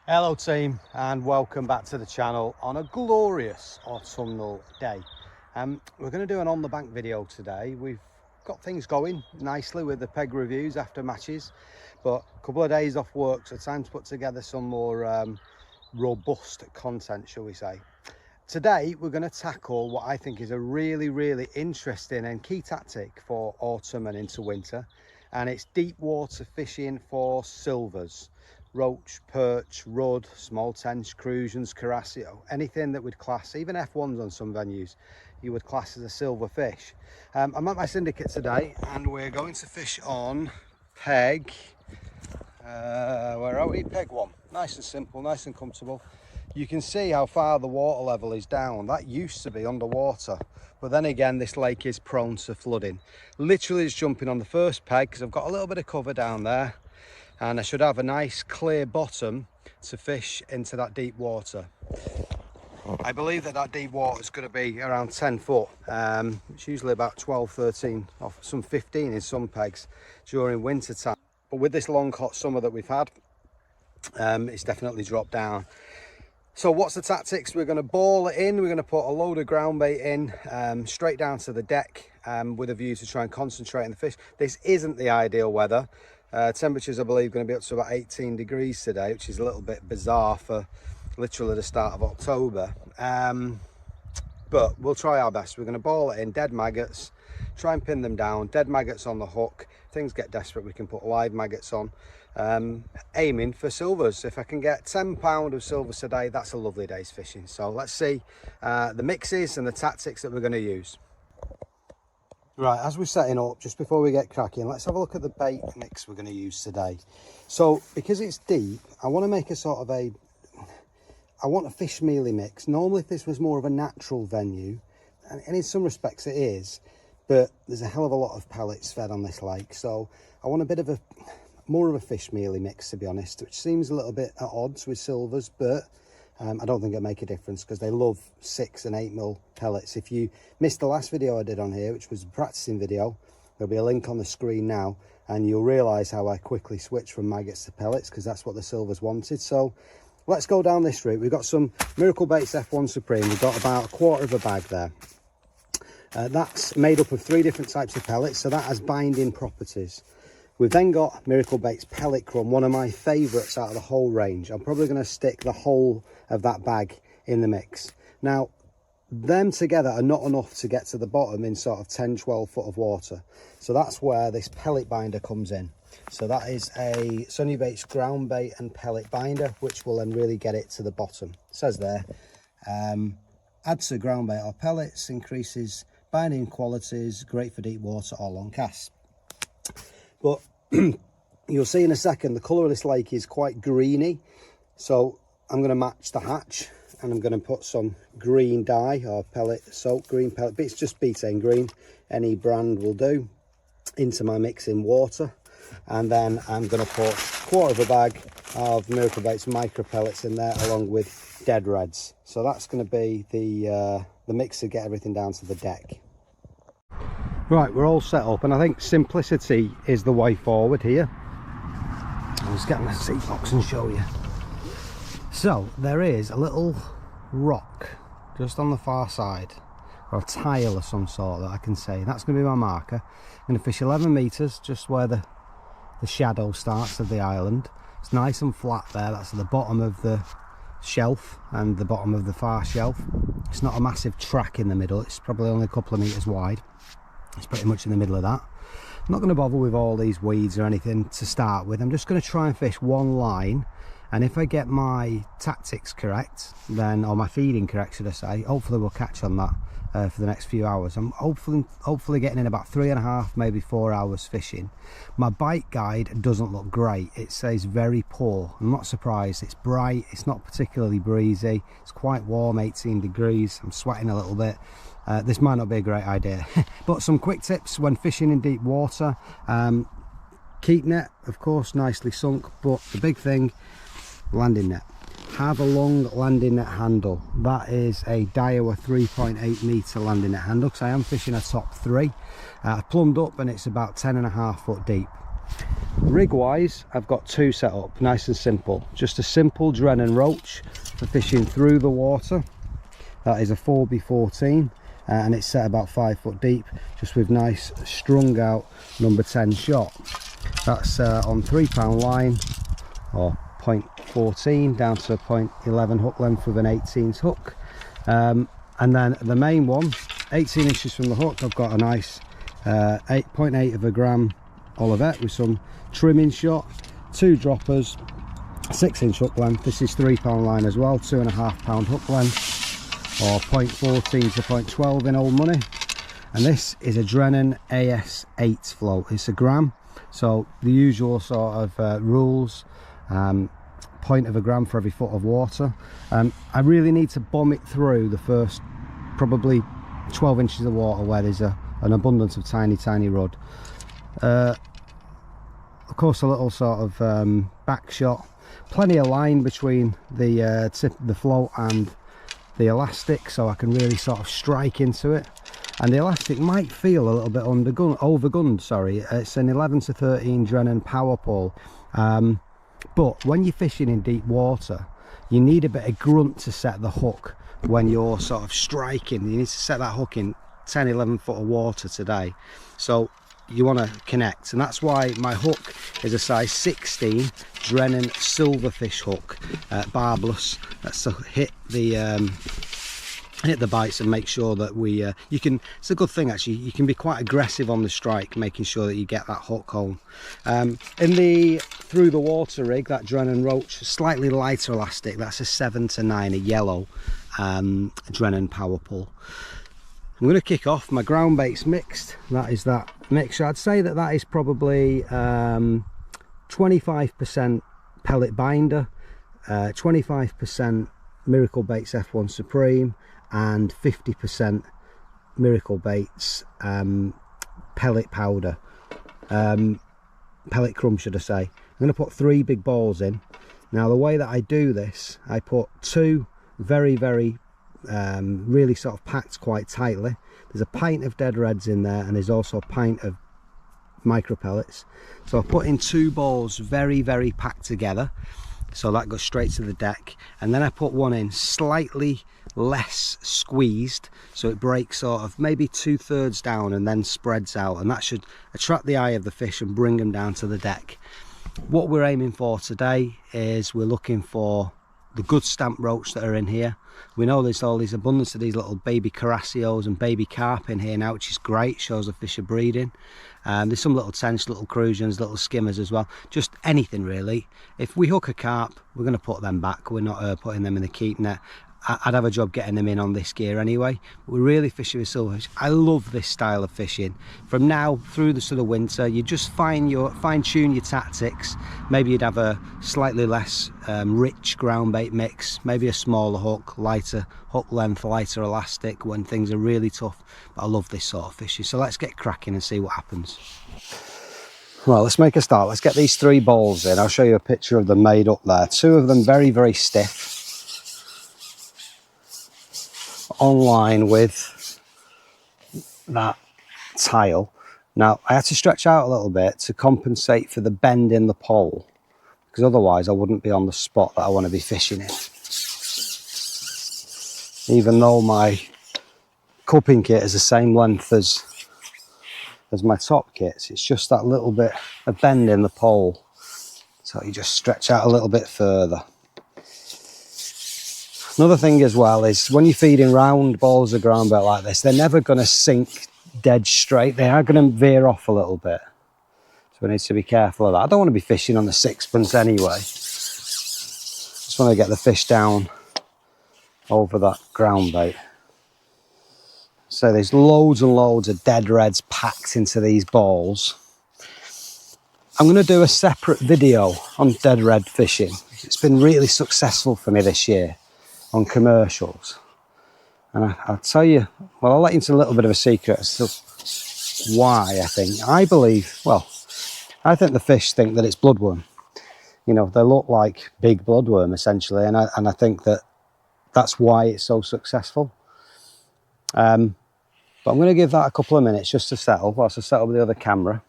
Hello team, and welcome back to the channel on a glorious autumnal day. We're going to do an on the bank video today. We've got things going nicely with the peg reviews after matches, but a couple of days off work, so time to put together some more robust content, shall we say. Today we're going to tackle what I think is a really interesting and key tactic for autumn and into winter, and it's deep water fishing for silvers. Roach, perch, rudd, small tench, crucians, carasio, anything that would class, even F1s on some venues, you would class as a silver fish. I'm at my syndicate today and we're going to fish on peg, where are we? Peg 1. Nice and simple, nice and comfortable. You can see how far the water level is down. That used to be underwater, but then again this lake is prone to flooding. Literally just jumping on the first peg because I've got a little bit of cover down there, and I should have a nice clear bottom to fish into that deep water. I believe that deep water is going to be around 10 foot. It's usually about 12, 13, or some 15 in some pegs during winter time. But with this long hot summer that we've had, it's definitely dropped down. So what's the tactics? We're going to ball it in. We're going to put a load of ground bait in straight down to the deck with a view to try and concentrate on the fish. This isn't the ideal weather. Temperatures, I believe, going to be up to about 18 degrees today, which is a little bit bizarre for literally the start of October. But we'll try our best. We're going to ball it in, dead maggots, try and pin them down, dead maggots on the hook. If things get desperate, we can put live maggots on, aiming for silvers. If I can get 10 pound of silvers today, that's a lovely day's fishing. So let's see the mixes and the tactics that we're going to use. Right, as we're setting up, just before we get cracking, let's have a look at the bait mix we're going to use today. So, because it's deep, I want to make a sort of I want a fish mealy mix. Normally, if this was more of a natural venue, and in some respects it is, but there's a hell of a lot of pellets fed on this lake. So, I want a bit of more of a fish mealy mix, to be honest, which seems a little bit at odds with silvers, but I don't think it'll make a difference because they love 6 and 8 mil pellets. If you missed the last video I did on here, which was a practicing video, there'll be a link on the screen now, and you'll realise how I quickly switched from maggots to pellets because that's what the silvers wanted. So let's go down this route. We've got some Miracle Baits F1 Supreme. We've got about a quarter of a bag there. That's made up of 3 different types of pellets, so that has binding properties. We've then got Miracle Baits Pellet Crumb, one of my favourites out of the whole range. I'm probably going to stick the whole of that bag in the mix. Now, them together are not enough to get to the bottom in sort of 10, 12 foot of water. So that's where this pellet binder comes in. So that is a Sunny Baits ground bait and pellet binder, which will then really get it to the bottom. It says there, adds to ground bait or pellets, increases binding qualities, great for deep water or long casts. But you'll see in a second, the colour of this lake is quite greeny. So I'm going to match the hatch and I'm going to put some green dye or pellet, soap green pellet, but it's just betaine green, any brand will do, into my mix in water. And then I'm going to put a quarter of a bag of Miracle Baits micro pellets in there along with dead reds. So that's going to be the mix to get everything down to the deck. Right, we're all set up, and I think simplicity is the way forward here. I'll just get my seat box and show you. So there is a little rock just on the far side, or a tile of some sort that I can see. That's going to be my marker. I'm going to fish 11 metres just where the shadow starts of the island. It's nice and flat there. That's at the bottom of the shelf and the bottom of the far shelf. It's not a massive track in the middle. It's probably only a couple of metres wide. It's pretty much in the middle of that. I'm not going to bother with all these weeds or anything to start with. I'm just going to try and fish one line, and if I get my tactics correct, then, or my feeding correct should I say, hopefully we'll catch on that for the next few hours. I'm hopefully getting in about 3.5, maybe 4 hours fishing. My bite guide doesn't look great. It says very poor. I'm not surprised. It's bright, it's not particularly breezy, it's quite warm, 18 degrees. I'm sweating a little bit. This might not be a great idea. But some quick tips when fishing in deep water. Keep net, of course, nicely sunk, but the big thing, landing net. Have a long landing net handle. That is a Daiwa 3.8 metre landing net handle, because I am fishing a top 3. I've plumbed up and it's about 10.5 foot deep. Rig wise, I've got two set up, nice and simple. Just a simple Drennan Roach for fishing through the water. That is a 4x14 and it's set about 5 foot deep, just with nice strung out number 10 shot. That's on £3 line or 0.14 down to 0.11 hook length with an 18s hook. And then the main one, 18 inches from the hook, I've got a nice 8.8 of a gram Olivet with some trimming shot, 2 droppers, 6-inch hook length. This is £3 line as well, 2.5 hook length, or 0.14 to 0.12 in old money. And this is a Drennan AS8 float. It's a gram, so the usual sort of rules, 0.1 of a gram for every foot of water. I really need to bomb it through the first probably 12 inches of water where there's an abundance of tiny rod. Of course, a little sort of back shot, plenty of line between the tip of the float and the elastic, so I can really sort of strike into it. And the elastic might feel a little bit overgunned, sorry. It's an 11 to 13 Drennan power pole, but when you're fishing in deep water, you need a bit of grunt to set the hook when you're sort of striking. You need to set that hook in 10-11 foot of water today, so you want to connect, and that's why my hook is a size 16 Drennan silverfish hook, barbless. That's to hit the bites and make sure that you can, it's a good thing actually, you can be quite aggressive on the strike, making sure that you get that hook home. In the through the water rig, that Drennan Roach, slightly lighter elastic, that's a 7 to 9, a yellow Drennan power pull. I'm going to kick off. My ground bait's mixed. That is that mixture. I'd say that is probably 25% pellet binder, 25% Miracle Baits F1 Supreme, and 50% Miracle Baits pellet powder, pellet crumb should I say. I'm going to put 3 big balls in. Now the way that I do this, I put 2 very really sort of packed quite tightly. There's a pint of dead reds in there, and there's also a pint of micro pellets. So I put in 2 balls very packed together, so that goes straight to the deck. And then I put one in slightly less squeezed, so it breaks sort of maybe 2/3 down and then spreads out, and that should attract the eye of the fish and bring them down to the deck. What we're aiming for today is we're looking for the good stamp roach that are in here. We know there's all these abundance of these little baby carassios and baby carp in here now, which is great, shows the fish are breeding. There's some little tench, little crusions, little skimmers as well, just anything really. If we hook a carp, we're going to put them back, we're not putting them in the keep net. I'd have a job getting them in on this gear anyway. We're really fishing with silverfish. I love this style of fishing. From now through the sort of winter, you just fine tune your tactics. Maybe you'd have a slightly less rich ground bait mix, maybe a smaller hook, lighter hook length, lighter elastic when things are really tough. But I love this sort of fishing. So let's get cracking and see what happens. Well, let's make a start. Let's get these 3 balls in. I'll show you a picture of them made up there. 2 of them very stiff, on line with that tile. Now I had to stretch out a little bit to compensate for the bend in the pole, because otherwise I wouldn't be on the spot that I want to be fishing in. Even though my cupping kit is the same length as my top kits, it's just that little bit of bend in the pole, so you just stretch out a little bit further. Another thing as well is when you're feeding round balls of ground bait like this, they're never going to sink dead straight. They are going to veer off a little bit. So we need to be careful of that. I don't want to be fishing on the 6pence anyway. Just want to get the fish down over that ground bait. So there's loads and loads of dead reds packed into these balls. I'm going to do a separate video on dead red fishing. It's been really successful for me this year on commercials, and I'll tell you, well, I'll let you into a little bit of a secret as to why. I think the fish think that it's bloodworm. You know, they look like big bloodworm essentially, and I think that's why it's so successful. But I'm going to give that a couple of minutes just to settle whilst I settle with the other camera.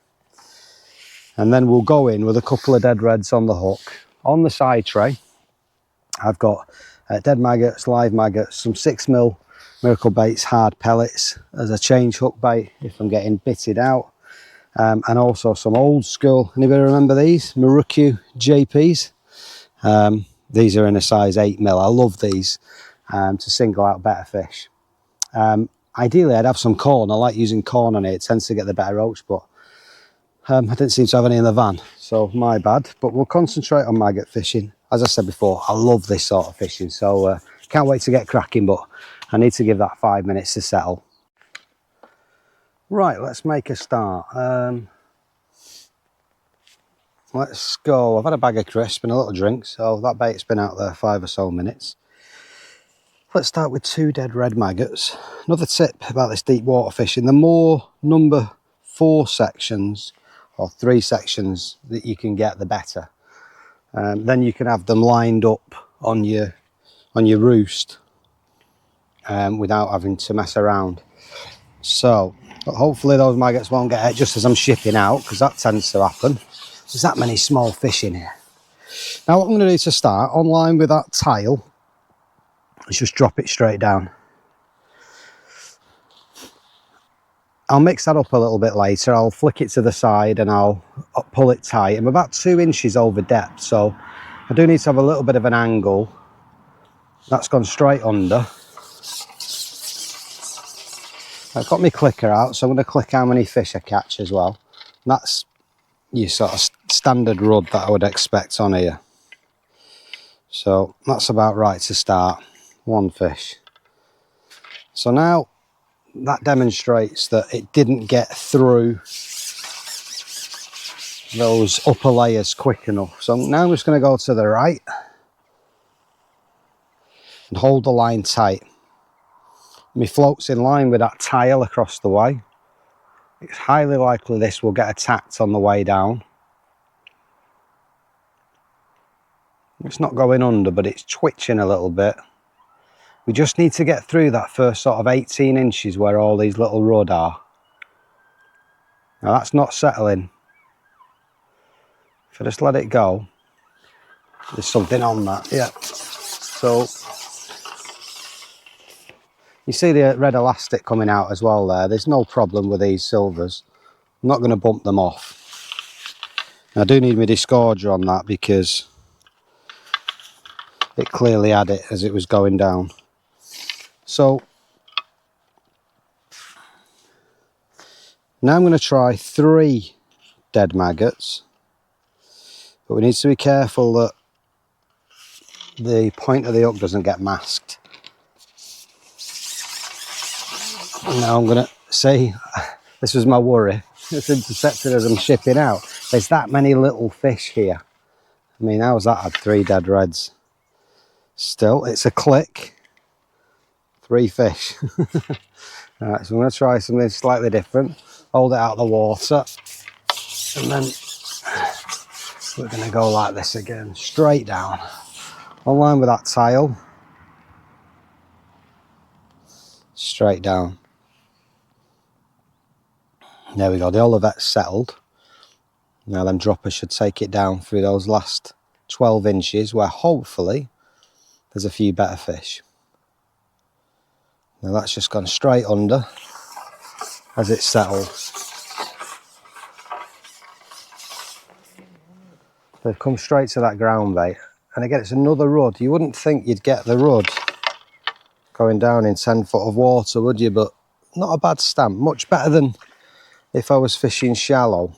And then we'll go in with a couple of dead reds on the hook. On the side tray, I've got dead maggots, live maggots, some 6mm Miracle Baits hard pellets as a change hook bait if I'm getting bitted out. And also some old school, anybody remember these? Maruku JPs. These are in a size 8mm. I love these to single out better fish. Ideally, I'd have some corn. I like using corn on it. It tends to get the better roach, but I didn't seem to have any in the van, so my bad. But we'll concentrate on maggot fishing. As I said before, I love this sort of fishing, so can't wait to get cracking, but I need to give that 5 minutes to settle. Right, let's make a start. Let's go. I've had a bag of crisps and a little drink, so that bait's been out there 5 or so minutes. Let's start with 2 dead red maggots. Another tip about this deep water fishing, the more number 4 sections or 3 sections that you can get, the better. Then you can have them lined up on your roost without having to mess around. So hopefully those maggots won't get out just as I'm shipping out, because that tends to happen. There's that many small fish in here. Now what I'm going to do to start, on line with that tile, is just drop it straight down. I'll mix that up a little bit later. I'll flick it to the side and I'll pull it tight. I'm about 2 inches over depth, so I do need to have a little bit of an angle. That's gone straight under. I've got my clicker out, so I'm going to click how many fish I catch as well. And that's your sort of standard rod that I would expect on here. So that's about right to start. 1 fish. So now that demonstrates that it didn't get through those upper layers quick enough. So now I'm just going to go to the right and hold the line tight. My float's in line with that tile across the way. It's highly likely this will get attacked on the way down. It's not going under, but it's twitching a little bit. We just need to get through that first sort of 18 inches where all these little rudd are. Now that's not settling. If I just let it go, there's something on that, yeah. So you see the red elastic coming out as well there. There's no problem with these silvers. I'm not going to bump them off. I do need my disgorger on that because it clearly had it as it was going down. So now I'm going to try 3 dead maggots, but we need to be careful that the point of the hook doesn't get masked. Now I'm going to see, this was my worry, it's intercepted as I'm shipping out. There's that many little fish here. I mean, how's that had 3 dead reds? Still, it's a click. 3 fish. Alright, so I'm going to try something slightly different. Hold it out of the water. And then we're going to go like this again. Straight down. On line with that tile. Straight down. There we go. The Olivet's settled. Now them droppers should take it down through those last 12 inches where hopefully there's a few better fish. Now that's just gone straight under as it settles. They've come straight to that ground bait. And again, it's another rod. You wouldn't think you'd get the rod going down in 10 foot of water, would you? But not a bad stamp. Much better than if I was fishing shallow.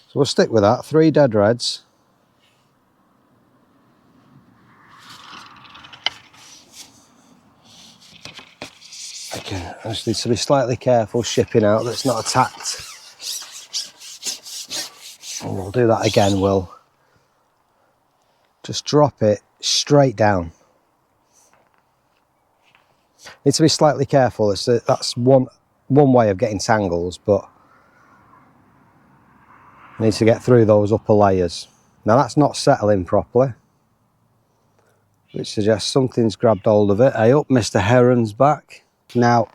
So we'll stick with that. 3 dead reds. I just need to be slightly careful shipping out that's not attacked. And we'll do that again. We'll just drop it straight down. Need to be slightly careful. That's one way of getting tangles, but I need to get through those upper layers. Now that's not settling properly, which suggests something's grabbed hold of it. Hey up, Mr. Heron's back. Now,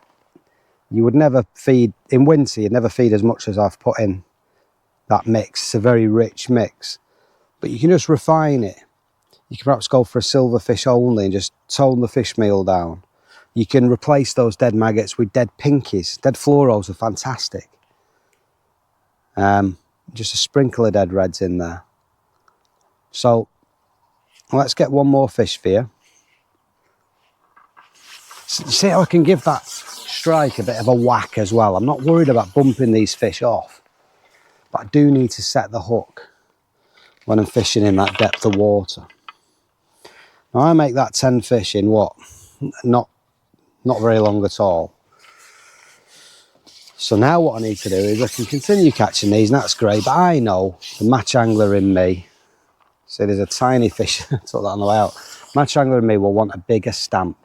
You would never feed, in winter, you'd never feed as much as I've put in that mix. It's a very rich mix, but you can just refine it. You can perhaps go for a silverfish only and just tone the fish meal down. You can replace those dead maggots with dead pinkies. Dead fluoros are fantastic. Just a sprinkle of dead reds in there. So let's get one more fish for you. See how I can give that strike a bit of a whack as well. I'm not worried about bumping these fish off, but I do need to set the hook when I'm fishing in that depth of water. Now I make that 10 fish in what? Not very long at all. So now what I need to do is I can continue catching these, and that's great, but I know the match angler in me, see there's a tiny fish, I took that on the way out. Match angler in me will want a bigger stamp.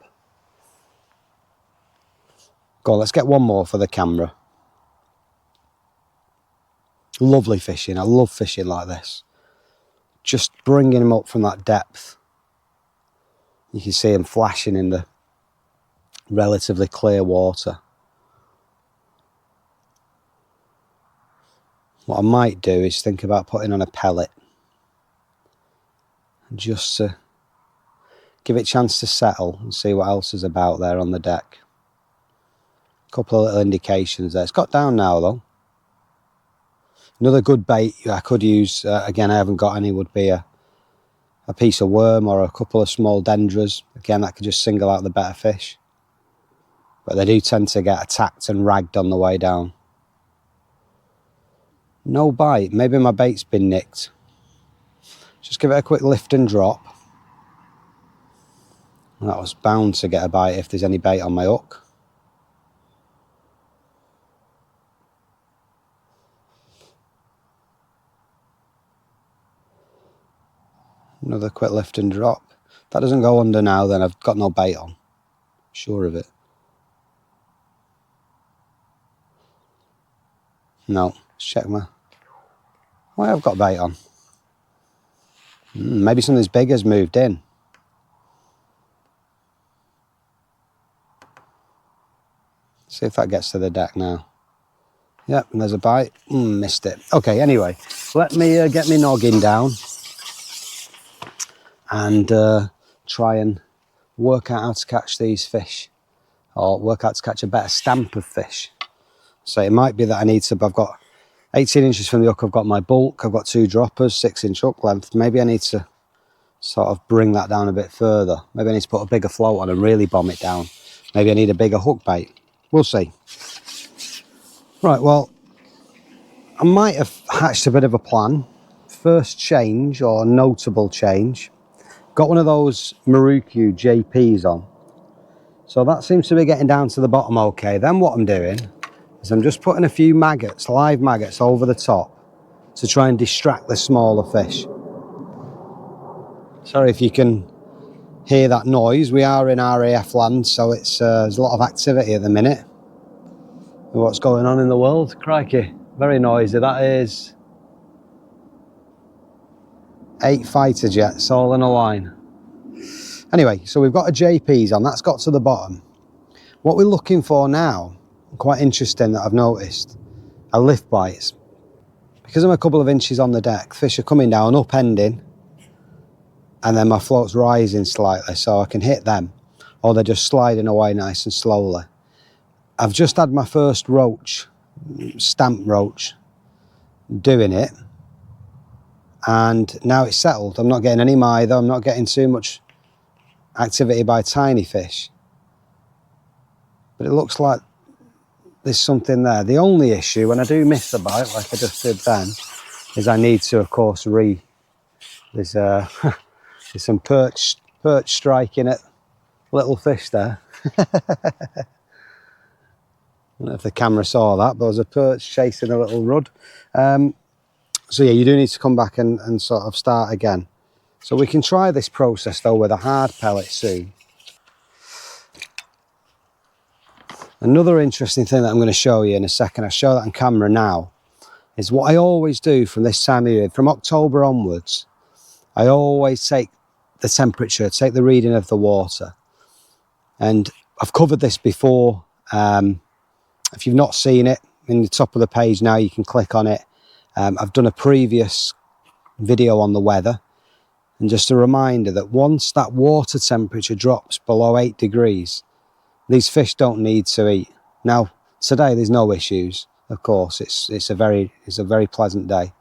Go on, let's get one more for the camera. Lovely fishing, I love fishing like this. Just bringing them up from that depth. You can see them flashing in the relatively clear water. What I might do is think about putting on a pellet, just to give it a chance to settle and see what else is about there on the deck. A couple of little indications there. It's got down now though. Another good bait I could use, again I haven't got any, would be a piece of worm or a couple of small dendras. Again, that could just single out the better fish. But they do tend to get attacked and ragged on the way down. No bite. Maybe my bait's been nicked. Just give it a quick lift and drop. And that was bound to get a bite if there's any bait on my hook. Another quick lift and drop. If that doesn't go under now, then I've got no bait on. Sure of it. No, let's check my... Oh, I've got bait on. Maybe something's big has moved in. See if that gets to the deck now. Yep, and there's a bite. Missed it. Okay, anyway, let me get my noggin down and try and work out how to catch these fish, or work out to catch a better stamp of fish. So it might be that I need to, I've got 18 inches from the hook, I've got my bulk, I've got 2 droppers, 6-inch hook length. Maybe I need to sort of bring that down a bit further. Maybe I need to put a bigger float on and really bomb it down. Maybe I need a bigger hook bait. We'll see. Right, well, I might have hatched a bit of a plan. First change, or notable change, got one of those Maruku JPs on. So that seems to be getting down to the bottom okay. Then what I'm doing is I'm just putting a few maggots, live maggots, over the top to try and distract the smaller fish. Sorry if you can hear that noise. We are in RAF land, so it's there's a lot of activity at the minute. What's going on in the world? Crikey, very noisy. That is 8 fighter jets all in a line. Anyway, so we've got a JP's on, that's got to the bottom. What we're looking for now, quite interesting that I've noticed, are lift bites. Because I'm a couple of inches on the deck, fish are coming down, upending, and then my float's rising slightly so I can hit them, or they're just sliding away nice and slowly. I've just had my first roach, stamp roach, doing it, and now it's settled. I'm not getting any mither, I'm not getting too much activity by tiny fish, but it looks like there's something there. The only issue when I do miss a bite, like I just did then, is I need to, of course, there's some perch striking at little fish there. I don't know if the camera saw that, but there's a perch chasing a little rudd. So yeah, you do need to come back and sort of start again. So we can try this process though with a hard pellet soon. Another interesting thing that I'm going to show you in a second, I'll show that on camera now, is what I always do from this time of year, from October onwards, I always take the temperature, take the reading of the water. And I've covered this before If you've not seen it, in the top of the page now, you can click on it. I've done a previous video on the weather, and just a reminder that once that water temperature drops below 8 degrees, these fish don't need to eat. Now, today there's no issues, of course, it's a very pleasant day.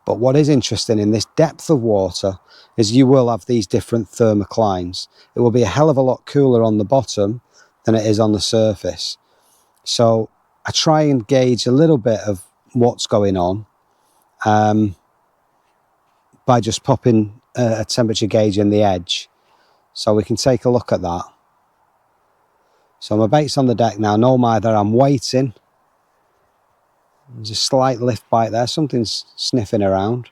But what is interesting in this depth of water is you will have these different thermoclines. It will be a hell of a lot cooler on the bottom than it is on the surface. So I try and gauge a little bit of what's going on by just popping a temperature gauge in the edge. So we can take a look at that. So my bait's on the deck now, no mither, I'm waiting. There's a slight lift bite there, something's sniffing around.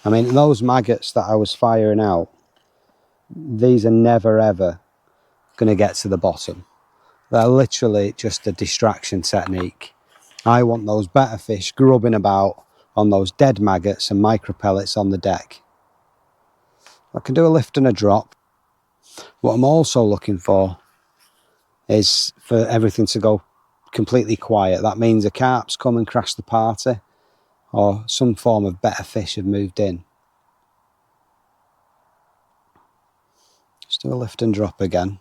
I mean, those maggots that I was firing out, these are never ever going to get to the bottom. They're literally just a distraction technique. I want those better fish grubbing about on those dead maggots and micro pellets on the deck. I can do a lift and a drop. What I'm also looking for is for everything to go completely quiet. That means a carp's come and crashed the party, or some form of better fish have moved in. Just do a lift and drop again.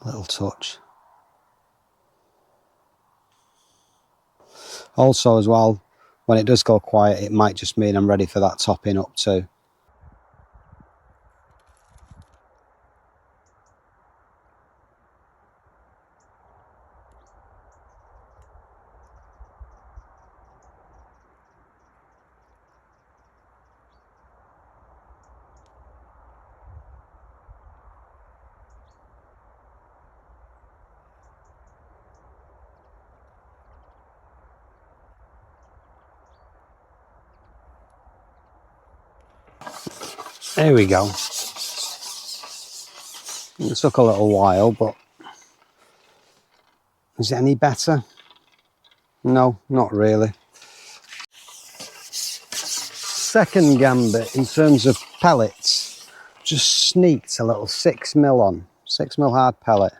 Little touch. Also as well, when it does go quiet, it might just mean I'm ready for that topping up too. There we go. It took a little while, but is it any better? No, not really. Second gambit in terms of pellets, just sneaked a little 6mm on, 6mm hard pellet,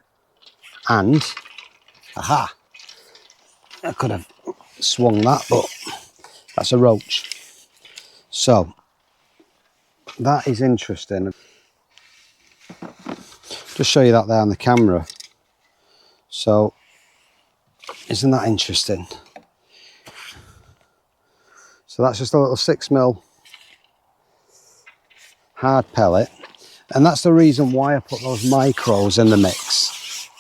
and aha, I could have swung that, but that's a roach. So that is interesting. Just show you that there on the camera. So isn't that interesting? So that's just a little 6mm hard pellet, and that's the reason why I put those micros in the mix.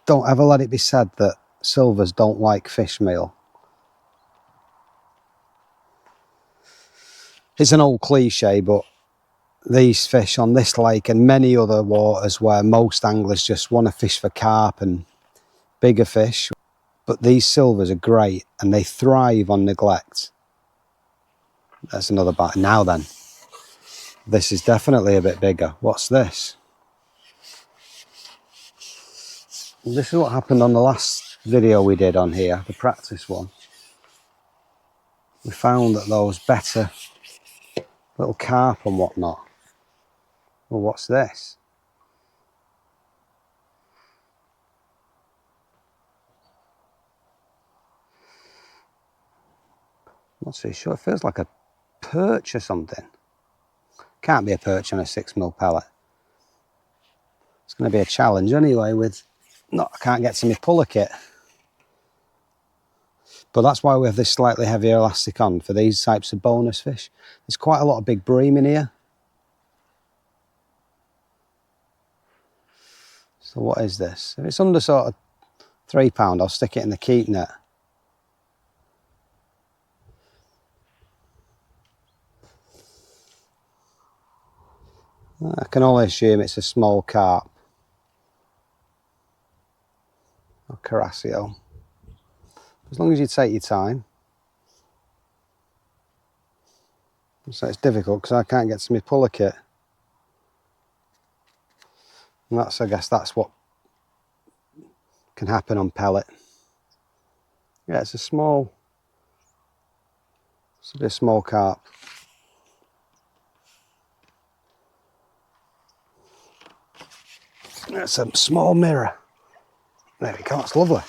Don't ever let it be said that silvers don't like fish meal. It's an old cliche, but these fish on this lake and many other waters where most anglers just want to fish for carp and bigger fish, but these silvers are great and they thrive on neglect. That's another bite. Now then, this is definitely a bit bigger. What's this? This is what happened on the last video we did on here, the practice one. We found that those better little carp and whatnot. Well, what's this? I'm not so sure. It feels like a perch or something. Can't be a perch on a 6mm pellet. It's going to be a challenge anyway with... I can't get to my puller kit. But that's why we have this slightly heavier elastic on for these types of bonus fish. There's quite a lot of big bream in here. So what is this? If it's under sort of £3, I'll stick it in the keep net. I can only assume it's a small carp. Or carasio. As long as you take your time. So it's difficult because I can't get to my puller kit. And that's, I guess that's what can happen on pellet. Yeah, it's a bit small carp. That's a small mirror. There we go, it's lovely.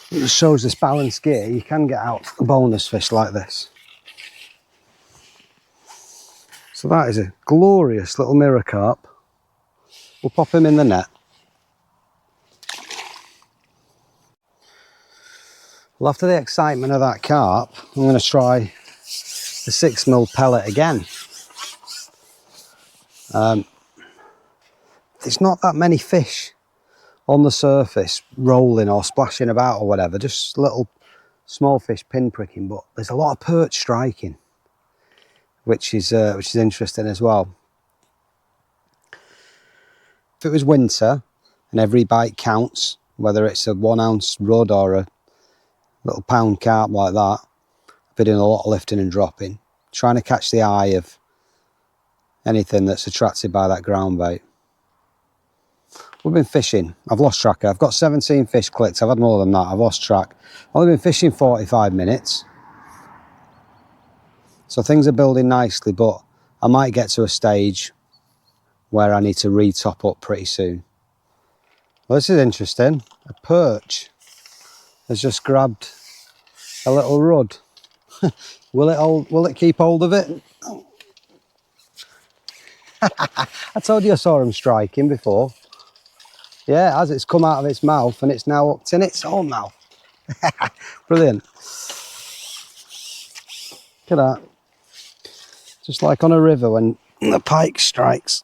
It just shows this balanced gear. You can get out a bonus fish like this. So that is a glorious little mirror carp. We'll pop him in the net. Well, after the excitement of that carp, I'm going to try the 6mm pellet again. There's not that many fish on the surface rolling or splashing about or whatever, just little small fish pinpricking, but there's a lot of perch striking, which is interesting as well. If it was winter and every bite counts, whether it's a 1 ounce rod or a little pound carp like that, I've been doing a lot of lifting and dropping, trying to catch the eye of anything that's attracted by that ground bait. We've been fishing. I've lost track. I've got 17 fish clicked. I've had more than that. I've lost track. I've only been fishing 45 minutes. So things are building nicely, but I might get to a stage where I need to re-top up pretty soon. Well, this is interesting. A perch has just grabbed a little rod. Will it keep hold of it? I told you I saw him striking before. Yeah, as it's come out of its mouth and it's now hooked in its own mouth. Brilliant. Look at that. Just like on a river when the pike strikes.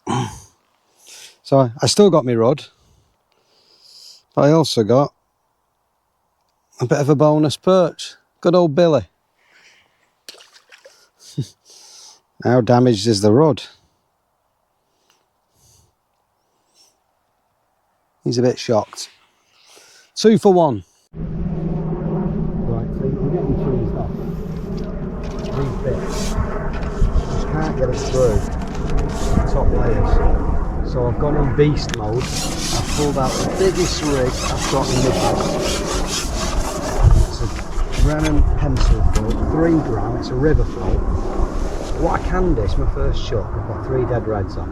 So I still got my rod, but I also got a bit of a bonus perch. Good old Billy. How damaged is the rod? He's a bit shocked. 2 for 1. Right, so we're getting cheesed off. These bits. Just can't get it through the top layers. So I've gone on beast mode. I've pulled out the biggest rig I've got in the box. It's a Brennan pencil float, 3 gram, it's a river float. What I can do, it's my first chuck, I've got 3 dead reds on.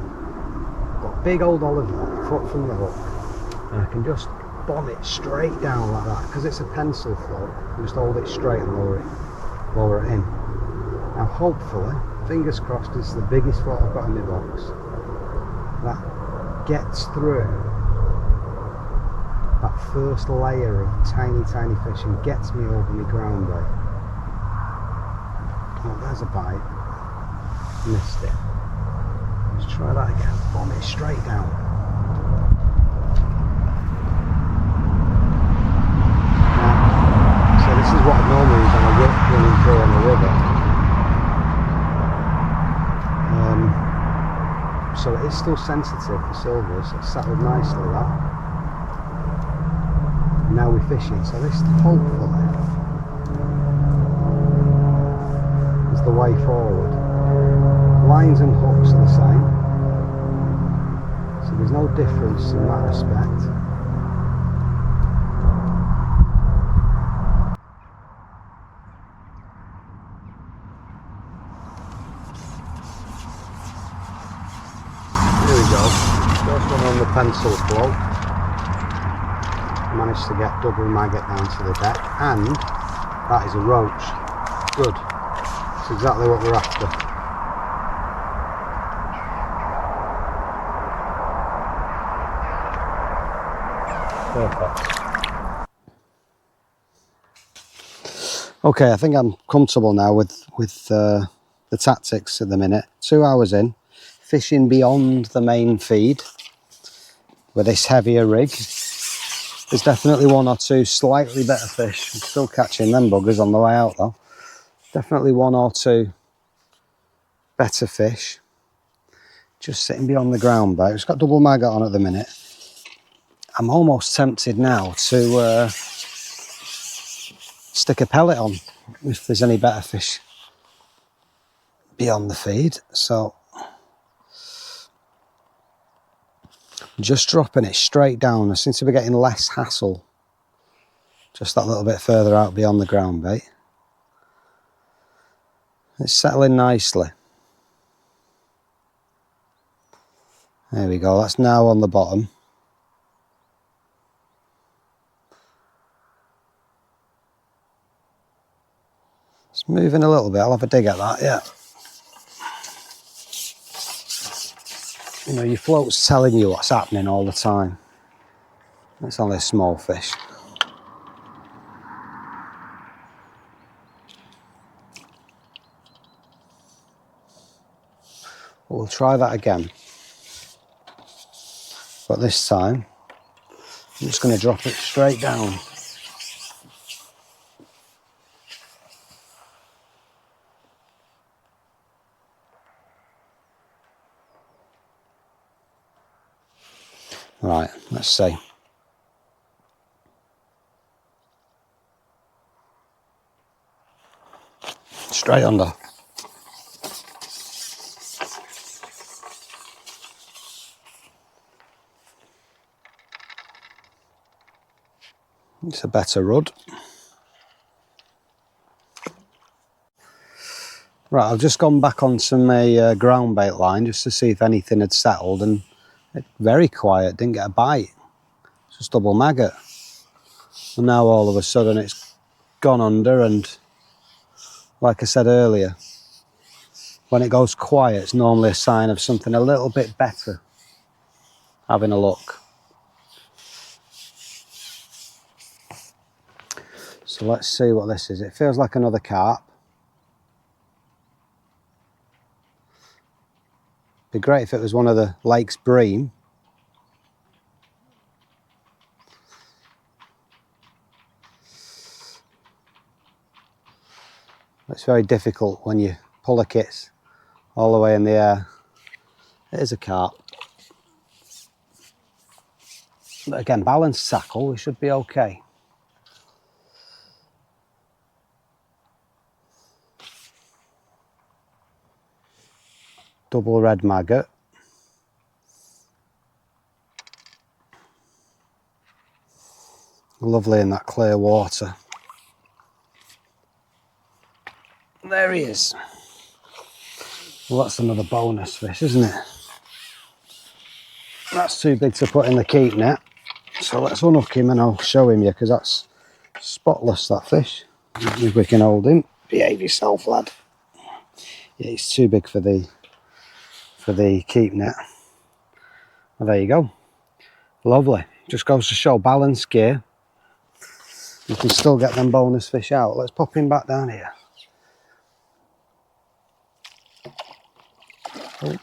I've got big old olive hook, foot from the hook. And I can just bomb it straight down like that, because it's a pencil float. Just hold it straight and lower it in. Now hopefully, fingers crossed, this is the biggest float I've got in my box. That gets through that first layer of tiny fish and gets me over my ground bait. Oh, there's a bite. Missed it. Let's try that again. Bomb it straight down. This is what I normally use on a whip running through on the river. So it is still sensitive for silvers. It's settled nicely, that. And now we're fishing, so this hopefully is the way forward. Lines and hooks are the same, so there's no difference in that respect. First one on the pencil float. Managed to get double maggot down to the deck, and that is a roach. Good. That's exactly what we're after. Perfect. Okay, I think I'm comfortable now with the tactics at the minute. 2 hours in, fishing beyond the main feed with this heavier rig. There's definitely 1 or 2 slightly better fish. I'm still catching them buggers on the way out though. Definitely 1 or 2 better fish just sitting beyond the ground bait. It's got double maggot on at the minute. I'm almost tempted now to stick a pellet on if there's any better fish beyond the feed. So Just dropping it straight down. I seem to be getting less hassle just that little bit further out beyond the ground bait. It's settling nicely. There we go, that's now on the bottom. It's moving a little bit, I'll have a dig at that, yeah. You know, your float's telling you what's happening all the time. It's only a small fish. We'll try that again. But this time, I'm just going to drop it straight down. Right, let's see. Straight under. It's a better rud. Right, I've just gone back onto my ground bait line just to see if anything had settled, and it's very quiet, didn't get a bite. It's just double maggot. And now all of a sudden it's gone under, and like I said earlier, when it goes quiet, it's normally a sign of something a little bit better. Having a look. So let's see what this is. It feels like another carp. Be great if it was one of the lake's bream. It's very difficult when you pull the kits all the way in the air. It is a carp. But again, balanced tackle, we should be okay. Double red maggot. Lovely in that clear water. There he is. Well, that's another bonus fish, isn't it? That's too big to put in the keep net. So let's unhook him and I'll show him you, because that's spotless, that fish. If we can hold him. Behave yourself, lad. Yeah, he's too big for the keep net. Well, there you go. Lovely. Just goes to show balance gear. You can still get them bonus fish out. Let's pop him back down here. Oh.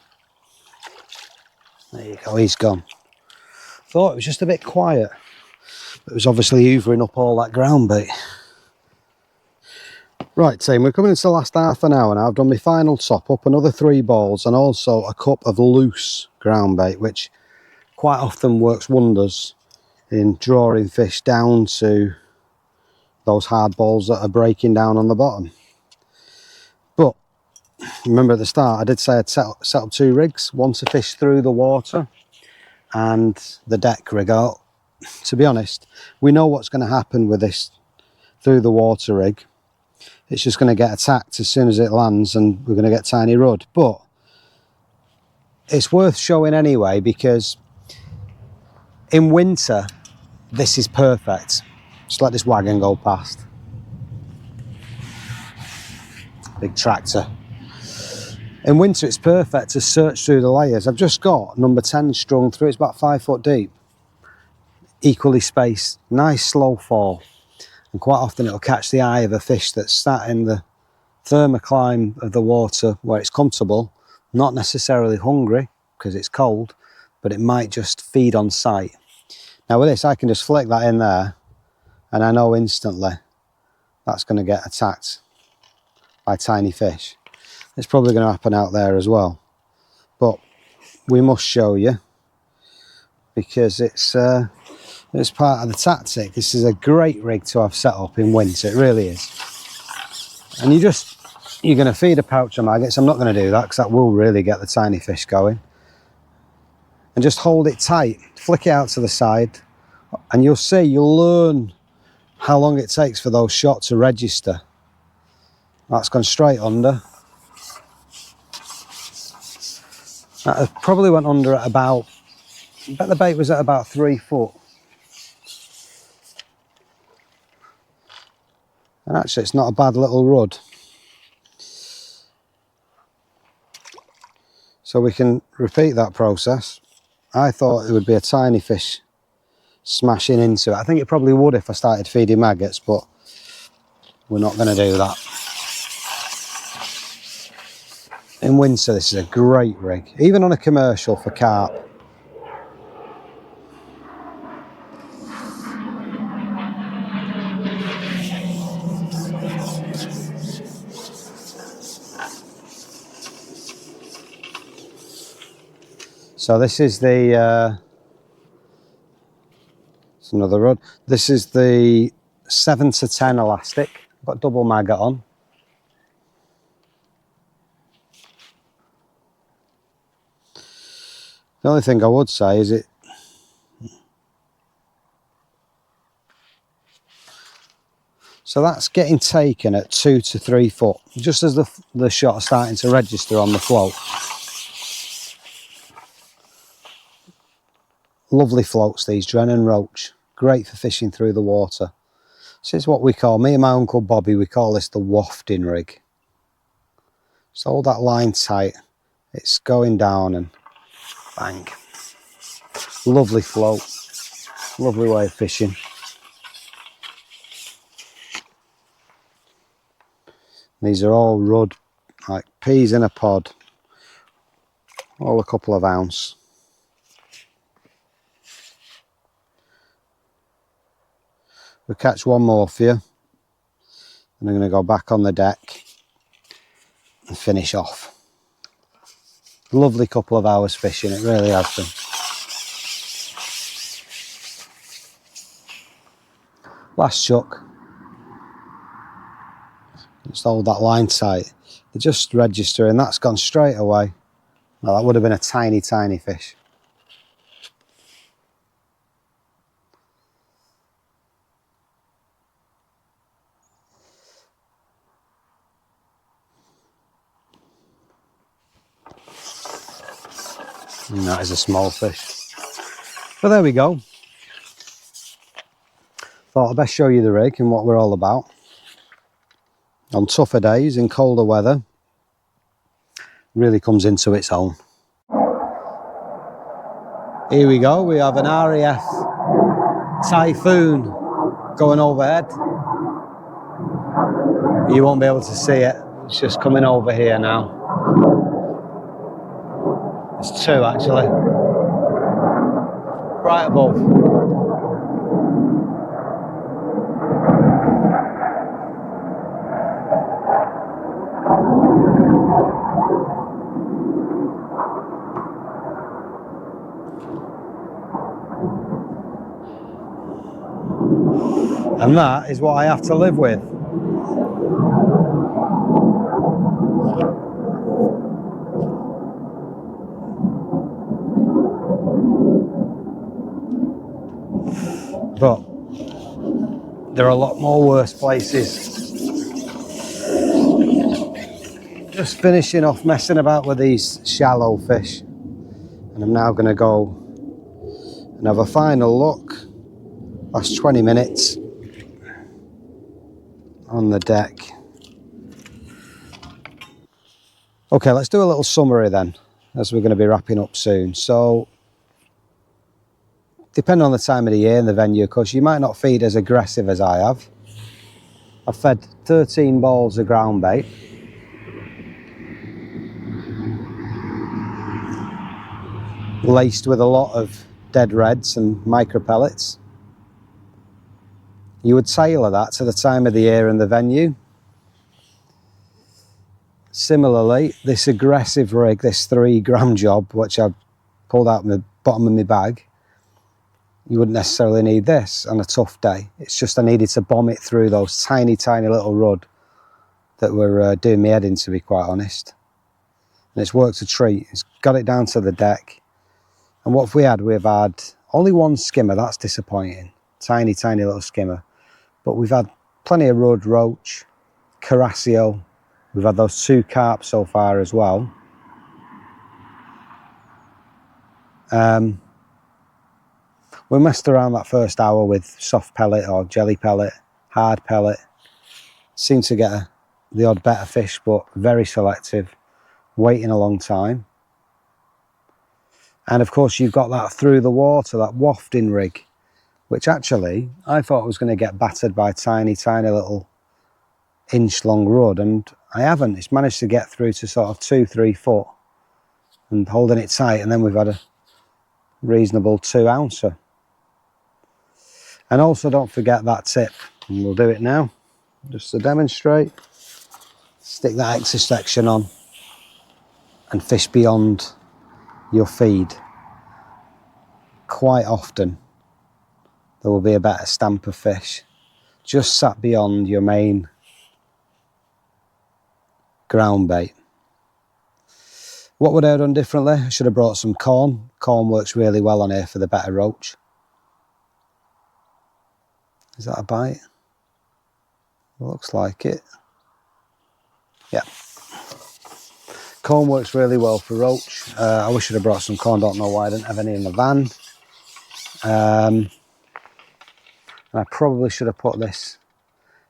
There you go, he's gone. Thought it was just a bit quiet. It was obviously hoovering up all that ground bait. Right team, we're coming into the last half an hour now. I've done my final top up, another 3 balls and also a cup of loose ground bait, which quite often works wonders in drawing fish down to those hard balls that are breaking down on the bottom. But remember at the start I did say I'd set up 2 rigs, one to fish through the water and the deck rig out. To be honest, we know what's going to happen with this through the water rig. It's just going to get attacked as soon as it lands and we're going to get tiny rudd. But it's worth showing anyway, because in winter this is perfect. Just let this wagon go past. Big tractor. In winter it's perfect to search through the layers. I've just got number 10 strung through. It's about 5 foot deep. Equally spaced. Nice slow fall. And quite often it'll catch the eye of a fish that's sat in the thermocline of the water where it's comfortable, not necessarily hungry because it's cold, but it might just feed on sight. Now with this I can just flick that in there and I know instantly that's going to get attacked by tiny fish. It's probably going to happen out there as well, but we must show you because it's part of the tactic. This is a great rig to have set up in winter, it really is. And you're going to feed a pouch of maggots. I'm not going to do that because that will really get the tiny fish going. and just hold it tight, flick it out to the side, and you'll see, you'll learn how long it takes for those shot to register. That's gone straight under. That probably went under at about, I bet the bait was at about 3 foot. And actually it's not a bad little rod. So we can repeat that process. I thought it would be a tiny fish smashing into it. I think it probably would if I started feeding maggots, but we're not going to do that. In winter, this is a great rig, even on a commercial for carp. So this is the, it's another rod. This is the 7 to 10 elastic. Got double maggot on. The only thing I would say is so that's getting taken at 2 to 3 foot, just as the shot is starting to register on the float. Lovely floats, these Drennan Roach. Great for fishing through the water. This is what we call, me and my Uncle Bobby, we call this the wafting rig. Just hold that line tight. It's going down and bang. Lovely float. Lovely way of fishing. These are all rudd, like peas in a pod. All a couple of ounce. We'll catch one more for you. And I'm going to go back on the deck and finish off. Lovely couple of hours fishing, it really has been. Last chuck. Just hold that line tight. They're just registering, that's gone straight away. Well, that would have been a tiny, tiny fish. And that is a small fish. But there we go. Thought I'd best show you the rig and what we're all about. On tougher days, in colder weather, really comes into its own. Here we go, we have an RAF Typhoon going overhead. You won't be able to see it, it's just coming over here now. It's 2 actually. Right above. And that is what I have to live with. But there are a lot more worse places. Just finishing off messing about with these shallow fish. And I'm now going to go and have a final look. Last 20 minutes on the deck. Okay, let's do a little summary then, as we're going to be wrapping up soon. So, depending on the time of the year and the venue, of course, you might not feed as aggressive as I have. I've fed 13 balls of ground bait. Laced with a lot of dead reds and micro pellets. You would tailor that to the time of the year and the venue. Similarly, this aggressive rig, this 3 gram job, which I've pulled out from the bottom of my bag, you wouldn't necessarily need this on a tough day. It's just I needed to bomb it through those tiny, tiny little rudd that were doing me head in, to be quite honest. And it's worked a treat. It's got it down to the deck. And what have we had? We've had only one skimmer, that's disappointing. Tiny, tiny little skimmer. But we've had plenty of rudd, roach, carasio. We've had those 2 carp so far as well. We messed around that first hour with soft pellet or jelly pellet, hard pellet. Seemed to get the odd better fish, but very selective, waiting a long time. And of course you've got that through the water, that wafting rig, which actually I thought was going to get battered by tiny, tiny little inch-long rudd, and I haven't. It's managed to get through to sort of 2-3 foot and holding it tight, and then we've had a reasonable 2-ouncer. And also don't forget that tip, and we'll do it now just to demonstrate. Stick that extra section on and fish beyond your feed. Quite often there will be a better stamp of fish just sat beyond your main ground bait. What would I have done differently? I should have brought some corn. Corn works really well on here for the better roach. Is that a bite? Looks like it. Yeah. Corn works really well for roach. I wish I'd have brought some corn. Don't know why I didn't have any in the van. I probably should have put this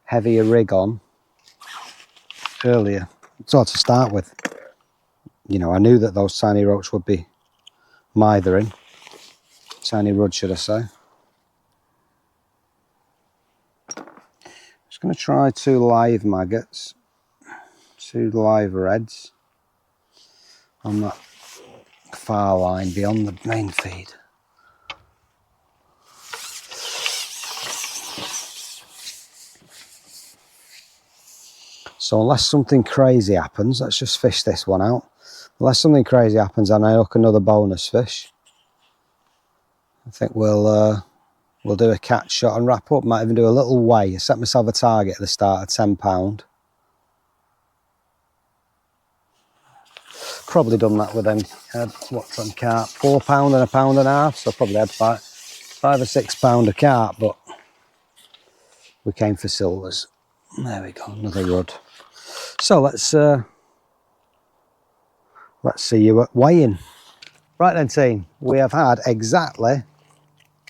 heavier rig on earlier. So to start with, you know, I knew that those tiny roach would be mithering. Tiny rudd, should I say. Just going to try 2 live maggots, 2 live reds on that far line beyond the main feed. So unless something crazy happens, let's just fish this one out. Unless something crazy happens and I hook another bonus fish, I think we'll do a catch shot and wrap up. Might even do a little weigh. I set myself a target at the start of £10. Probably done that with them. What's them carp? £4 and £1.5. So probably had £5 or £6 a carp, but we came for silvers. There we go, another rudd. So let's see you at weighing. Right then, team, we have had exactly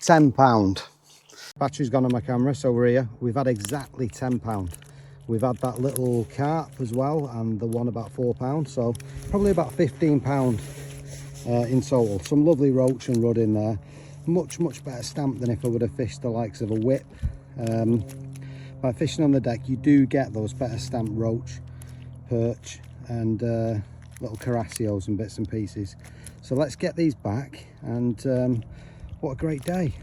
£10. Battery's gone on my camera, so we're here. We've had exactly £10. We've had that little carp as well, and the one about £4, so probably about £15 in total. Some lovely roach and rudd in there. Much better stamp than if I would have fished the likes of a whip. By fishing on the deck, you do get those better stamped roach, perch, and little carasios and bits and pieces. So let's get these back, and what a great day.